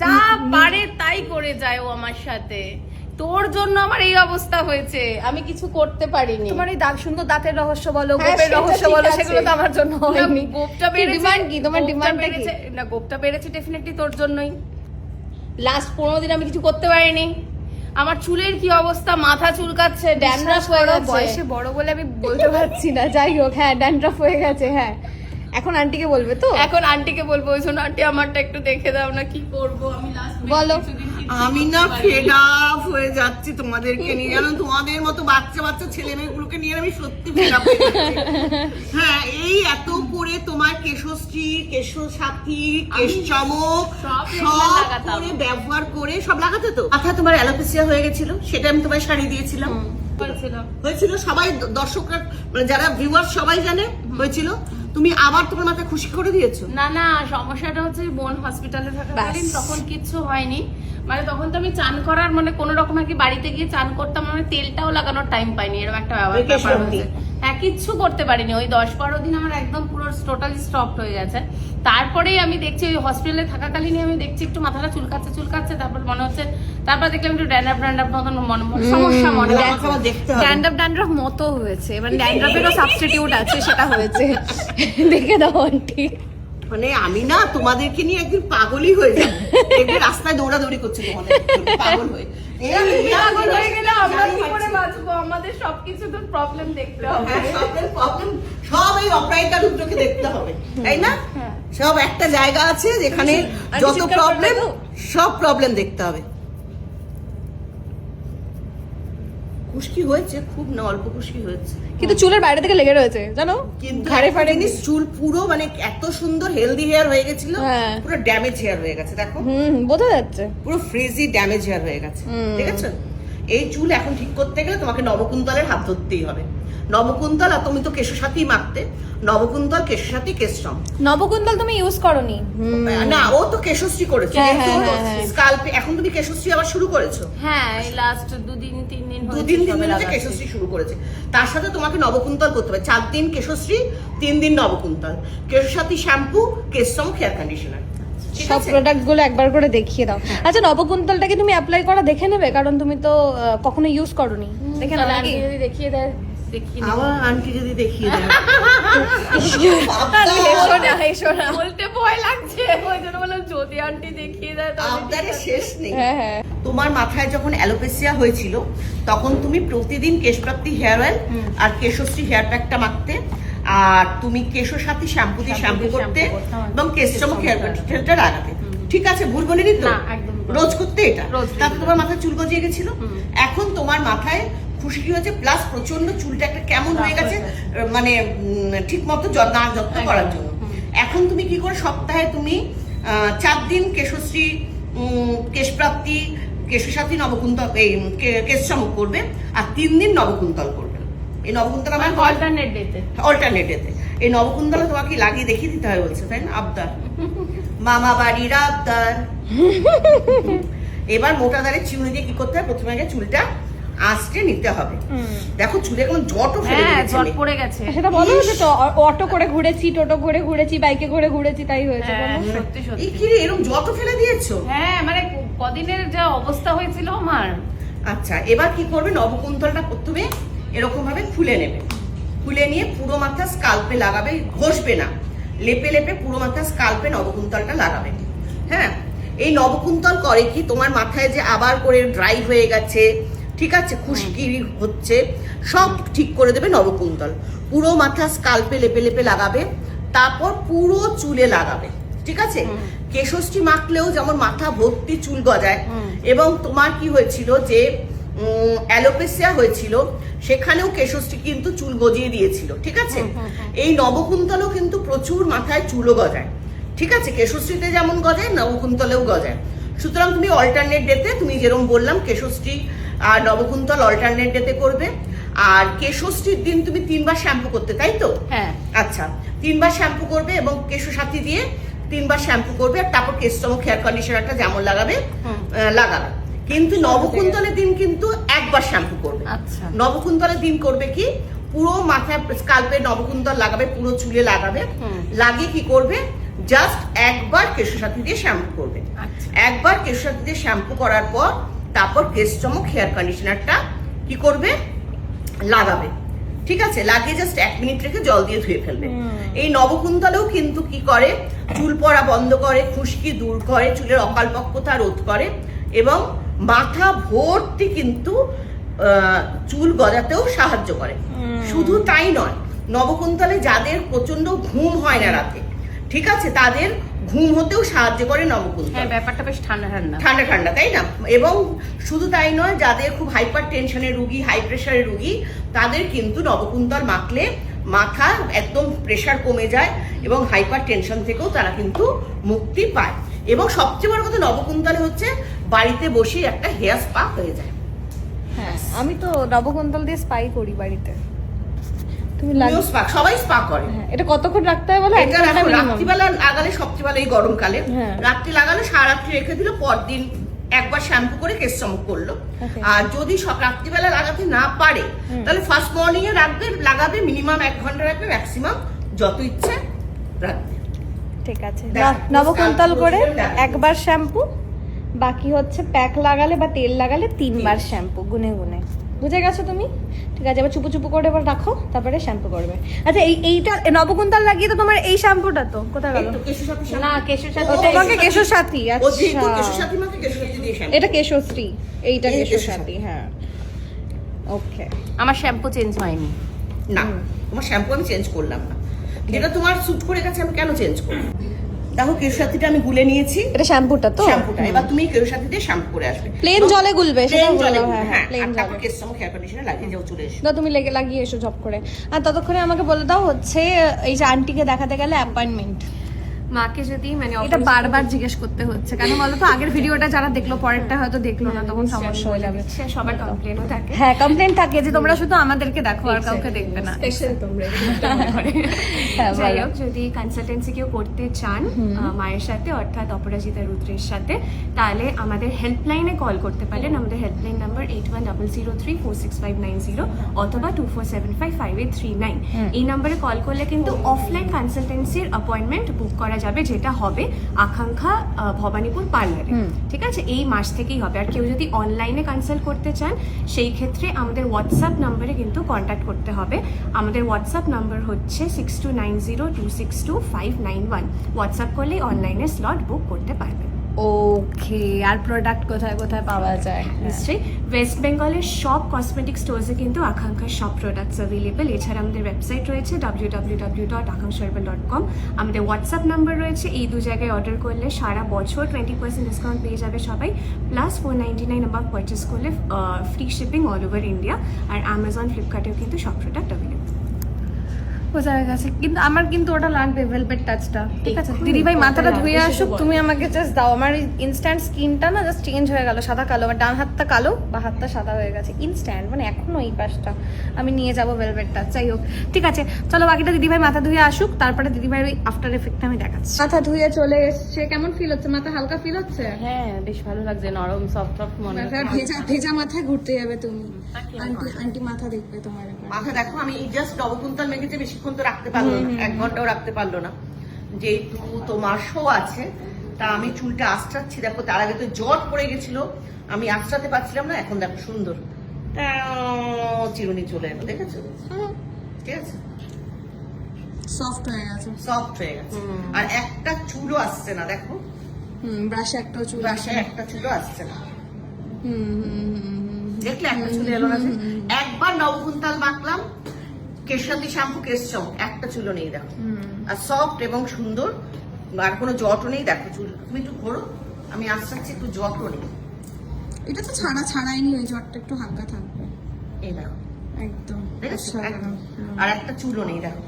যা পারে তাই করে যায় ও আমার সাথে। তোর জন্য আমার এই অবস্থা হয়েছে, আমি কিছু করতে পারিনি। তোমার এই সুন্দর দাঁতের রহস্য বলো, হ্যাঁ, গোপের সেটা রহস্য ঠিক বলো, আছে। সেগুলো তো আমার জন্য হয়নি। গোপটা বেড়েছে, ডিমান্ড কি তোমার? ডিমান্ডটা কি? বেড়েছে না, গোপটা বেড়েছে ডেফিনেটলি তোর জন্যই। লাস্ট 15 দিন আমি কিছু করতে পারিনি। আমার চুলের কি অবস্থা, মাথা চুলকাচ্ছে, ড্যান্ড্রাফ হয়ে গেছে। বয়সে বড় বলে আমি বলতে পারছি না, যাই হোক। হ্যাঁ, ড্যান্ড্রাফ হয়ে গেছে। হ্যাঁ, এখন আন্টিকে বলবে তো? এখন আন্টিকে বলবো, ওই জন্য আন্টি আমারটা একটু দেখে দাও না, কি করব আমি লাস্ট বলো। আমি না ফেড আপ হয়ে যাচ্ছি তোমাদেরকে নিয়ে, জানো তোমাদের মতো বাচ্চা বাচ্চা ছেলে মেয়েগুলোকে নিয়ে আমি সত্যি ফেড আপ হয়ে যাচ্ছি। হ্যাঁ, এই এত করে তোমার কেশশ্রী, কেশ সাথী, কেশ চমক সব করে ব্যবহার করে সব লাগাতে তো। মাথা তোমার অ্যালোপেসিয়া হয়ে গেছিল, সেটা আমি তোমায় শাড়ি দিয়েছিলাম। হয়েছিল, সবাই দর্শকরা মানে যারা ভিউয়ার সবাই জানে হয়েছিল। তুমি আবার তোমার মাথায় খুশি করে দিয়েছো। না না, সমস্যাটা হচ্ছে বোন হসপিটালে থাকাকালীন তখন কিচ্ছু হয়নি। মানে তখন তো আমি চান করার মানে কোন রকম আর কি বাড়িতে গিয়ে চান করতাম, মানে তেলটাও লাগানোর টাইম পাইনি, এরকম একটা ব্যাপার হয়েছে। হ্যাঁ, কিচ্ছু করতে পারিনি। ওই 10-12 দিন আমার একদম পুরো টোটালি স্টপড হয়ে গেছে। তারপরেই আমি দেখছি ওই হসপিটালে থাকাকালীনই আমি দেখছি একটু মাথাটা চুলকাচ্ছে, তারপর মনে হচ্ছে, তারপর দেখলাম একটু ড্যান্ড্রাফ মতন সমস্যা মনে হচ্ছে। ড্যান্ড্রাফ মতো হয়েছে, মানে ড্যান্ড্রাফেরও সাবস্টিটিউট আছে, সেটা হয়েছে। দেখে দাও আন্টি। মানে আমি না তোমাদেরকে নিয়ে একদিন পাগলই হয়ে যাবো, একদিন রাস্তায় দৌড়াদৌড়ি করছে তোমাদের জন্য, পাগল হয়ে। পাগল হয়ে গেলে আমরা কি করে বাঁচবো? আমাদের সবকিছু তো প্রবলেম দেখতে হবে। হ্যাঁ, প্রবলেম সব এই অপারেটর রুদ্রকে দেখতে হবে, তাই না? সব একটা জায়গা আছে যেখানে যত প্রবলেম, সব প্রবলেম দেখতে হবে। খুশকি হয়েছে খুব, না অল্প খুশকি হয়েছে, কিন্তু চুলের বাইরে থেকে লেগে রয়েছে জানো, কিন্তু ঘাড়ে ফাড়ে জিনিস চুল পুরো মানে এত সুন্দর হেলদি হেয়ার হয়ে গেছিল, হ্যাঁ। পুরো ড্যামেজ হেয়ার হয়ে গেছে। দেখো বোঝা যাচ্ছে পুরো ফ্রিজি ড্যামেজ হেয়ার হয়ে গেছে, ঠিক আছে? এই চুল এখন ঠিক করতে গেলে তোমাকে নবকুন্তলের হাত ধরতেই হবে। নবকুন্তল, আর তুমি তো কেশসাথী মাখতে, নবকুন্তল, কেশসাথী, কেশরম। নবকুন্তল তুমি ইউজ করনি? না, ও তো কেশশ্রী করেছে স্কাল্পে, এখন তুমি কেশশ্রী আবার শুরু করেছো। হ্যাঁ, এই লাস্ট 2-3 দিন দুদিন হচ্ছে কেশশ্রী শুরু করেছে। তার সাথে তোমাকে নবকুন্তল করতে হবে। 4 দিন কেশশ্রী, 3 দিন নবকুন্তল, কেশসাথী শ্যাম্পু, কেশরম হেয়ার কন্ডিশনার। সব প্রোডাক্ট গুলো একবার করে দেখিয়ে দাও। আচ্ছা, নবকুন্তলটাকে তুমি অ্যাপ্লাই করা দেখে নেবে, কারণ তুমি তো কখনো ইউজ করনি। দেখে নাও নাকি? যদি দেখিয়ে দেয়, আমার আন্টি যদি দেখিয়ে দেয়। বলতে ভয় লাগছে, ওই জন্য বললাম যদি আন্টি দেখিয়ে দেয় আপনারে শেষ নেই। হ্যাঁ। তোমার মাথায় যখন অ্যালোপেসিয়া হয়েছিল তখন তুমি প্রতিদিন কেশপ্রাপ্তি হেয়ার অয়েল আর কেশশ্রী হেয়ার প্যাকটা মাখতে, আর তুমি কেশসাথী শ্যাম্পু দিয়ে শ্যাম্পু করতে এবং কেশচমক হেয়ার কন্ডিশনারটা লাগাতে। ঠিক আছে, ভুল বলিনি তো? রোজ করতে এটা, তাতে তোমার মাথায় চুল গজিয়ে গেছিল। এখন তোমার মাথায় খুশকি হয়েছে, প্লাস প্রচন্ড চুলটা একটা কেমন হয়ে গেছে, মানে ঠিক মতো যত্ন করার জন্য। এখন তুমি কি করে, সপ্তাহে তুমি 4 দিন কেশশ্রী, কেশপ্রাপ্তি, কেশসাথী, নবকুন্তল, এই কেশচমক করবে, আর 3 দিন নবকুন্তল করবে। এই নবকুন্তল আমার অল্টারনেট ডেতে। এই নবকুন্তল তোমাকে লাগিয়ে দেখিয়ে দিতে হয় বলছে, তাই না? আবদার, মামা বাড়ির আবদার। এবার মোটা দাঁড়ের চিউনি দিয়ে কি করতে হয়, প্রথমে আগে চুলটা আঁচড়ে নিতে হবে। দেখো চুলে এখন জটও ফেলে পড়ে গেছে। সেটা বলো যে তো অটো করে ঘুরেছি, টোটো করে ঘুরেছি, বাইকে করে ঘুরেছি, তাই হয়েছে। সত্যি সত্যি এই কি রে, এরকম জটও ফেলে দিয়েছো? হ্যাঁ, মানে কদিনের যা অবস্থা হয়েছিল আমার। আচ্ছা, এবার কি করবে, নবকুন্তলটা প্রথমে এরকম ভাবে খুলে নেবে, খুলে নিয়ে পুরো মাথা স্কাল্পে লাগাবে, ঘষবে না, লেপে লেপে পুরো মাথা স্কাল্পে নবকুন্তলটা লাগাবে। হ্যাঁ, এই নবকুন্তল করে কি, তোমার মাথায় যে আবার করে ড্রাই হয়ে গেছে, ঠিক আছে, খুশকি হচ্ছে, সব ঠিক করে দেবে নবকুন্তল। পুরো মাথা স্কাল্পে লেপে লেপে লাগাবে, তারপর পুরো চুলে লাগাবে, ঠিক আছে? কেশশ্রী মাখলেও যেমন মাথা ভর্তি চুল গজায়, এবং তোমার কি হয়েছিল যে অ্যালোপেসিয়া হয়েছিল, সেখানেও কেশশ্রী কিন্তু চুল গজিয়ে দিয়েছিল, ঠিক আছে? এই নবকুন্তলও কিন্তু প্রচুর মাথায় চুলও গজায়, ঠিক আছে? কেশশ্রীতে যেমন গজায়, নবকুন্তলেও গজায়। সুতরাং তুমি অল্টারনেট ডেতে, তুমি যেরকম বললাম কেশশ্রী আর নবকুন্তল অল্টারনেট ডেতে করবে। আর কেশশ্রীর দিন তুমি 3 বার শ্যাম্পু করতে, তাই তো? হ্যাঁ। আচ্ছা, 3 বার শ্যাম্পু করবে এবং কেশসাথী দিয়ে 3 বার শ্যাম্পু করবে, আর তারপর কেশচমক হেয়ার কন্ডিশনারটা যেমন লাগাবে লাগাবে। কিন্তু নবকুন্তলের দিন কিন্তু 1 বার শ্যাম্পু করবে। আচ্ছা, নবকুন্তলের দিন করবে কি, পুরো মাথায় স্কাল্পে নবকুন্তল লাগাবে, পুরো চুলে লাগাবে, লাগিয়ে কি করবে, জাস্ট একবার কেশসাথী দিয়ে শ্যাম্পু করবে। আচ্ছা। একবার কেশসাথী দিয়ে শ্যাম্পু করার পর তারপর কেশ চমক হেয়ার কন্ডিশনারটা কি করবে, লাগাবে। ঠিক আছে, লাগিয়ে জাস্ট 1 মিনিট রেখে জল দিয়ে ধুয়ে ফেলবে। এই নবকুন্তলেও কিন্তু কি করে, চুল পড়া বন্ধ করে, খুশকি দূর করে, চুলের অকালপক্কতা রোধ করে এবং মাথা ভর্তি কিন্তু চুল গজাতেও সাহায্য করে। শুধু তাই নয়, নবকুন্তলে যাদের প্রচন্ড ঘুম হয় না রাতে, ঠিক আছে, তাদের ঘুম হতেও সাহায্য করে নবকুন্তল। হ্যাঁ, ব্যাপারটা বেশ ঠান্ডা ঠান্ডা ঠান্ডা ঠান্ডা, তাই না? এবং শুধু তাই নয়, যাদের খুব হাইপার টেনশনের রুগী, হাই প্রেশারের রুগী, তাদের কিন্তু নবকুন্তল মাখলে মাথা একদম প্রেশার কমে যায় এবং হাইপার টেনশন থেকেও তারা কিন্তু মুক্তি পায়। এবং সবচেয়ে বড় কথা, নবকুন্তলে হচ্ছে বাড়িতে বসে একটা হেয়ার স্পা হয়ে যায়। হ্যাঁ, আমি তো নবকুন্তল দিয়ে স্পাই করি বাড়িতে। তুমি তুমিও spa, সবাই স্পা করে। হ্যাঁ, এটা কতক্ষণ রাখতে হয় বলো? এটা রাখো, রাত্রিবেলা লাগালে সবচেয়ে ভালো, এই গরমকালে হ্যাঁ। রাত্রি লাগালে সারা রাত্রি রেখে দিল, পরদিন একবার শ্যাম্পু করে কেশ চমক করলো। Okay. আর যদি সব রাত্রিবেলা লাগাতে না পারে তাহলে ফার্স্ট মর্নিং এ লাগাবে, মিনিমাম 1 ঘন্টা রাখবে, ম্যাক্সিমাম যত ইচ্ছে রাখবে। ঠিক আছে, দেখো, নবকুন্তল করে scalp করে একবার শ্যাম্পু, বাকি হচ্ছে প্যাক লাগালে বা তেল লাগালে 3 বার শ্যাম্পু, গুনে গুনে। বুঝে গেছো তুমি? ঠিক আছে, এবার চুপু চুপু করে এবার রাখো, তারপরে শ্যাম্পু করবে। আচ্ছা, এইটা নবকুন্তল লাগিয়ে তো তোমার এই শ্যাম্পুটা তো কোথায় গেল? এই তো কেশসাথী না, শ্যাম্পু। কেশসাথী ও, তোমাকে কেশসাথী। ও যেহেতু আচ্ছা, কেশসাথী মাকে কেশসাথী দিয়ে শ্যাম্পু। এটা কেশশ্রী, এইটা এই কেশসাথী। হ্যাঁ, ওকে। আমার শ্যাম্পু চেঞ্জ হয়নি। না, তোমার শ্যাম্পু আমি চেঞ্জ করলাম না, যেটা তোমার স্যুট করে গেছে আমি কেন চেঞ্জ করব? দেখো, কেশসাথীটা আমি গুলে নিয়েছি, এটা শ্যাম্পুটা তো? শ্যাম্পুটা। এবার তুমি কেশসাথী দিয়ে শ্যাম্পু করে আসবে, প্লেন জলে গুলবে, সেটা প্লেন বলো। জলে। হ্যাঁ, হ্যাঁ, প্লেন আর জলে। তারপর কেশ চমক হেয়ার কন্ডিশনার লাগিয়ে যাও, চলে এসো। দাও, তুমি লাগিয়ে এসো ঝপ করে। আর ততক্ষণে আমাকে বলে দাও হচ্ছে এই যে আন্টিকে দেখাতে গেলে অ্যাপয়েন্টমেন্ট। মাকে যদি মানে এটা বারবার জিজ্ঞেস করতে হচ্ছে কেন বলো তো? আগের ভিডিওটা যারা দেখলো, পরেরটা হয়তো দেখলো না, তখন সমস্যা হয়ে যাবে। সবার কমপ্লেনও থাকে। হ্যাঁ, কমপ্লেন থাকে যে তোমরা শুধু আমাদেরকে দেখো আর কাউকে দেখবে না। স্পেশাল তোমরা হ্যাঁ, যাই বলো। হোক, যদি কনসালটেন্সি কেউ করতে চান মায়ের সাথে, অর্থাৎ অপরাজিতা রুদ্রের সাথে, তাহলে আমাদের হেল্পলাইনে কল করতে পারেন। আমাদের হেল্পলাইন নাম্বার 8100346590 অথবা 24755839। এই নাম্বারে কল করলে কিন্তু অফলাইন কনসালটেন্সির অ্যাপয়েন্টমেন্ট বুক করা যাবে, যেটা হবে আকাঙ্ক্ষা ভবানীপুর পার্লারে। ঠিক আছে, এই মাস থেকেই হবে। আর কেউ যদি অনলাইনে কনসাল্ট করতে চান, সেই ক্ষেত্রে আমাদের হোয়াটসঅ্যাপ নাম্বারে কিন্তু কন্ট্যাক্ট করতে হবে। আমাদের হোয়াটসঅ্যাপ নাম্বার হচ্ছে 6290262591। হোয়াটসঅ্যাপ করলেই অনলাইনে স্লট বুক করতে পারবেন। ওকে, আর প্রোডাক্ট কোথায় কোথায় পাওয়া যায়? নিশ্চয়ই, ওয়েস্ট বেঙ্গলের সব কসমেটিক স্টোর্সে কিন্তু আকাঙ্ক্ষার সব প্রোডাক্টস অ্যাভেলেবেল। এছাড়া আমাদের ওয়েবসাইট রয়েছে www.akanksherbal.com। আমাদের হোয়াটসঅ্যাপ নাম্বার রয়েছে। এই 2 জায়গায় অর্ডার করলে সারা বছর 20% ডিসকাউন্ট পেয়ে যাবে সবাই, প্লাস 499 অ্যাবাভ পারচেস করলে free shipping all over India. আর অ্যামাজন, ফ্লিপকার্টেও কিন্তু সব প্রোডাক্ট অ্যাভেলেবেল। বোঝা গেছে, কিন্তু আমার কিন্তু ওটা লাগবে, ভেলভেট টাচটা। ঠিক আছে, এক্ষুনি দিদিভাই মাথাটা লাগবে, ধুয়ে শুধু আসুক, বলো। তুমি আমাকে জাস্ট দাও। আমার ইনস্ট্যান্ট স্কিনটা না জাস্ট চেঞ্জ হয়ে গেল, সাদা কালো। আমার ডান হাতটা কালো, বা হাতটা সাদা হয়ে গেছে ইনস্ট্যান্ট, মানে এখনো এই পাশটা আমি নিয়ে যাবো ভেলভেট টাচ। যাই হোক, ঠিক আছে, চলো বাকিটা দিদিভাই মাথা ধুয়ে আসুক, তারপরে দিদিভাইয়ের ওই আফটার এফেক্টটা আমি দেখাচ্ছি। মাথা ধুয়ে চলে এসছে, কেমন ফিল হচ্ছে? মাথা হালকা ফিল হচ্ছে? হ্যাঁ, বেশ ভালো লাগছে, নরম সফট মনে হচ্ছে। ভেজা ভেজা মাথায় ঘুরতে যাবে তুমি, আন্টি মাথা দেখবে তোমার এবার। মাথা দেখো, আমি জাস্ট নবকুন্তল মেখেছি, বেশিক্ষণ তো রাখতে পারলো না, 1 ঘন্টাও রাখতে পারলো না। যেহেতু তোমার শো আছে, তা আমি চুলটা আঁচড়াচ্ছি। দেখো, তার আগে তো জট পড়ে গেছিল, আমি আঁচড়াতে পারছিলাম না। এখন দেখো সুন্দর চিরুনি চলে এলো, দেখেছো? ঠিক আছে, সফট হয়ে গেছে। সফট হয়ে গেছে। আর একটা চুলও আসছে না, দেখো ব্রাশে একটা চুল বাসায় একটা চুলও আসছে না। হুম। দেখলে একটা চুল এলো না যে? একবার নবকুন্তল মাখলাম, কেশসাথী শ্যাম্পু, কেশ চমক, একটা চুলও নেই দেখো। আর সফট এবং সুন্দর, আর কোনো জটও নেই। দেখো চুল, তুমি একটু ঘোরো, আমি আঁচড়াচ্ছি, একটু জটও নেই। এটা তো ছাড়াইনি, ওই জটটা একটু হালকা থাকবে। এই দেখো, একদম দেখেছো? আর একটা চুলও নেই দেখো।